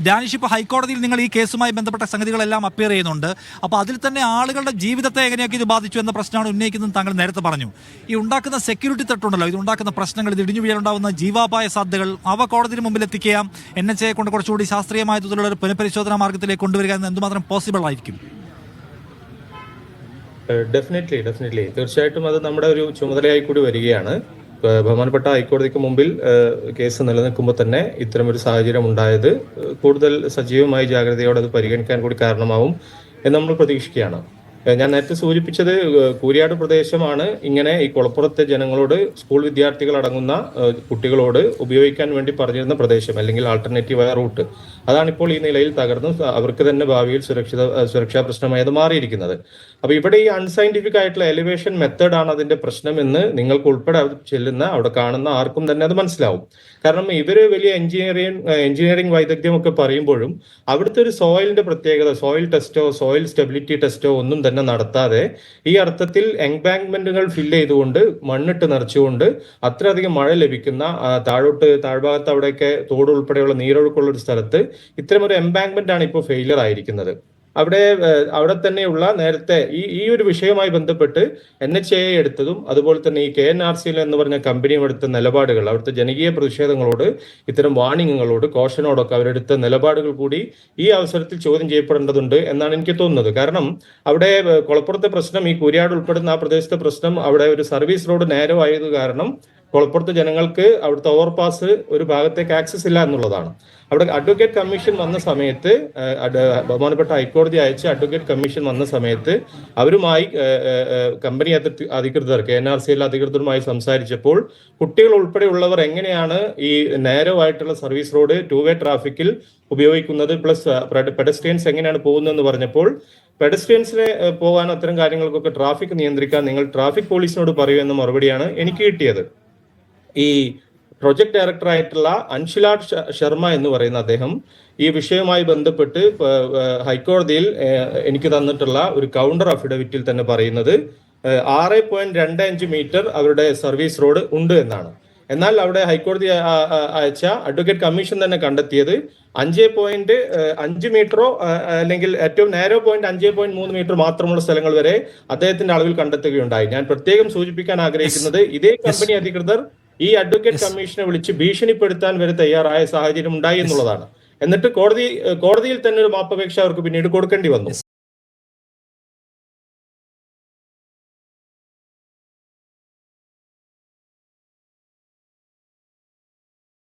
Danish, ഇപ്പോൾ ഹൈക്കോടതിയിൽ നിങ്ങൾ ഈ കേസുമായി ബന്ധപ്പെട്ട സംഗതികളെല്ലാം അപ്പിയർ ചെയ്യുന്നുണ്ട്. അപ്പോൾ അതിൽ തന്നെ ആളുകളുടെ ജീവിതത്തെ എങ്ങനെയൊക്കെ ഇത് ബാധിച്ചു എന്ന പ്രശ്നമാണ് ഉന്നയിക്കുന്നത്. താങ്കൾ നേരത്തെ പറഞ്ഞു, ഈ ഉണ്ടാക്കുന്ന സെക്യൂരിറ്റി തട്ടുണ്ടല്ലോ, ഇത് ഉണ്ടാക്കുന്ന പ്രശ്നങ്ങൾ, ഇത് ഇടിഞ്ഞു വീഴാനുണ്ടാവുന്ന ജീവാപായ സാധ്യതകൾ, അവ കോടതിന് മുമ്പിൽ എത്തിക്കുക, NHA കൊണ്ട് കുറച്ചുകൂടി ശാസ്ത്രീയമായ തോതിലുള്ള ഒരു പുനഃപരിശോധനാ മാർഗത്തിലേക്ക് കൊണ്ടുവരിക എന്ന് എന്തുമാത്രം പോസിബിൾ ആയിരിക്കും? ഡെഫിനറ്റ്ലി തീർച്ചയായിട്ടും അത് നമ്മുടെ ഒരു ചുമതലയായി കൂടി വരികയാണ്. ബഹുമാനപ്പെട്ട ഹൈക്കോടതിക്ക് മുമ്പിൽ കേസ് നിലനിൽക്കുമ്പോൾ തന്നെ ഇത്തരമൊരു സാഹചര്യം ഉണ്ടായത് കൂടുതൽ സജീവമായി ജാഗ്രതയോടെ അത് പരിഗണിക്കാൻ കൂടി കാരണമാവും എന്ന് നമ്മൾ പ്രതീക്ഷിക്കുകയാണ്. ഞാൻ നേരത്തെ സൂചിപ്പിച്ചത് കൂരിയാട് പ്രദേശമാണ് ഇങ്ങനെ ഈ കുളപ്പുറത്തെ ജനങ്ങളോട്, സ്കൂൾ വിദ്യാർത്ഥികൾ അടങ്ങുന്ന കുട്ടികളോട് ഉപയോഗിക്കാൻ വേണ്ടി പറഞ്ഞിരുന്ന പ്രദേശം, അല്ലെങ്കിൽ ആൾട്ടർനേറ്റീവായ റൂട്ട്. അതാണിപ്പോൾ ഈ നിലയിൽ തകർന്ന് അവർക്ക് തന്നെ ഭാവിയിൽ സുരക്ഷാ പ്രശ്നമായി അത് മാറിയിരിക്കുന്നത്. അപ്പൊ ഇവിടെ ഈ അൺസയന്റിഫിക് ആയിട്ടുള്ള എലിവേഷൻ മെത്തേഡാണ് അതിന്റെ പ്രശ്നം എന്ന് നിങ്ങൾക്ക് ഉൾപ്പെടെ ചെല്ലുന്ന അവിടെ കാണുന്ന ആർക്കും തന്നെ അത് മനസ്സിലാവും. കാരണം ഇവര് വലിയ എഞ്ചിനീയറിംഗ് വൈദഗ്ധ്യം ഒക്കെ പറയുമ്പോഴും അവിടുത്തെ ഒരു സോയിലിന്റെ പ്രത്യേകത, സോയിൽ ടെസ്റ്റോ സോയിൽ സ്റ്റെബിലിറ്റി ടെസ്റ്റോ ഒന്നും തന്നെ നടത്താതെ ഈ അർത്ഥത്തിൽ എംബാങ്ക്മെന്റുകൾ ഫില്ല് ചെയ്തുകൊണ്ട് മണ്ണിട്ട് നിറച്ചുകൊണ്ട് അത്രയധികം മഴ ലഭിക്കുന്ന താഴ്ഭാഗത്ത് അവിടെയൊക്കെ തോട് ഉൾപ്പെടെയുള്ള നീരൊഴുക്കുള്ള ഒരു സ്ഥലത്ത് ഇത്തരമൊരു എംബാങ്ക്മെന്റ് ആണ് ഇപ്പോൾ ഫെയിലിയർ ആയിരിക്കുന്നത്. അവിടെ തന്നെയുള്ള നേരത്തെ ഈ ഒരു വിഷയവുമായി ബന്ധപ്പെട്ട് NHA എടുത്തതും അതുപോലെ തന്നെ ഈ KNRCL എന്ന് പറഞ്ഞ കമ്പനിയും എടുത്ത നിലപാടുകൾ, അവിടുത്തെ ജനകീയ പ്രതിഷേധങ്ങളോട്, ഇത്തരം വാർണിങ്ങുകളോട്, കോഷനോടൊക്കെ അവരെടുത്ത നിലപാടുകൾ കൂടി ഈ അവസരത്തിൽ ചോദ്യം ചെയ്യപ്പെടേണ്ടതുണ്ട് എന്നാണ് എനിക്ക് തോന്നുന്നത്. കാരണം അവിടെ കുളപ്പുറത്തെ പ്രശ്നം, ഈ കൂരിയാട് ഉൾപ്പെടുന്ന ആ പ്രദേശത്തെ പ്രശ്നം, അവിടെ ഒരു സർവീസ് റോഡ് നേരോ ആയത് കാരണം കുളപ്പുറത്തെ ജനങ്ങൾക്ക് അവിടുത്തെ ഓവർപാസ് ഒരു ഭാഗത്തേക്ക് ആക്സസ് ഇല്ല എന്നുള്ളതാണ്. അവിടെ അഡ്വക്കേറ്റ് കമ്മീഷൻ വന്ന സമയത്ത്, ബഹുമാനപ്പെട്ട ഹൈക്കോടതി അയച്ച അഡ്വക്കേറ്റ് കമ്മീഷൻ വന്ന സമയത്ത് അവരുമായി കമ്പനി അധികൃതർ, KNRCL അധികൃതരുമായി സംസാരിച്ചപ്പോൾ കുട്ടികൾ ഉൾപ്പെടെയുള്ളവർ എങ്ങനെയാണ് ഈ നേരോ ആയിട്ടുള്ള സർവീസ് റോഡ് 2-വേ ട്രാഫിക്കിൽ ഉപയോഗിക്കുന്നത്, പ്ലസ് പെഡസ്ട്രിയൻസ് എങ്ങനെയാണ് പോകുന്നതെന്ന് പറഞ്ഞപ്പോൾ പെഡസ്ട്രിയൻസിനെ പോകാൻ അത്തരം കാര്യങ്ങൾക്കൊക്കെ ട്രാഫിക് നിയന്ത്രിക്കാൻ നിങ്ങൾ ട്രാഫിക് പോലീസിനോട് പറയൂ എന്ന മറുപടിയാണ് എനിക്ക് കിട്ടിയത്. ഈ പ്രൊജക്ട് ഡയറക്ടറായിട്ടുള്ള അൻഷിലാഡ് ശർമ്മ എന്ന് പറയുന്ന അദ്ദേഹം ഈ വിഷയവുമായി ബന്ധപ്പെട്ട് ഹൈക്കോടതിയിൽ എനിക്ക് തന്നിട്ടുള്ള ഒരു കൗണ്ടർ അഫിഡവിറ്റിൽ തന്നെ പറയുന്നത് 6.25 മീറ്റർ അവരുടെ സർവീസ് റോഡ് ഉണ്ട് എന്നാണ്. എന്നാൽ അവിടെ ഹൈക്കോടതി അയച്ച അഡ്വക്കേറ്റ് കമ്മീഷൻ തന്നെ കണ്ടെത്തിയത് 5.5 മീറ്ററോ അല്ലെങ്കിൽ ഏറ്റവും നേരോ പോയിന്റ് 5.3 മീറ്റർ മാത്രമുള്ള സ്ഥലങ്ങൾ വരെ അദ്ദേഹത്തിന്റെ അളവിൽ കണ്ടെത്തുകയുണ്ടായി. ഞാൻ പ്രത്യേകം സൂചിപ്പിക്കാൻ ആഗ്രഹിക്കുന്നത് ഇതേ കമ്പനി അധികൃതർ ഈ അഡ്വക്കേറ്റ് കമ്മീഷനെ വിളിച്ച് ഭീഷണിപ്പെടുത്താൻ വരെ തയ്യാറായ സാഹചര്യം ഉണ്ടായി എന്നുള്ളതാണ്. എന്നിട്ട് കോടതിയിൽ തന്നെ ഒരു മാപ്പപേക്ഷ അവർക്ക് പിന്നീട് കൊടുക്കേണ്ടി വന്നു.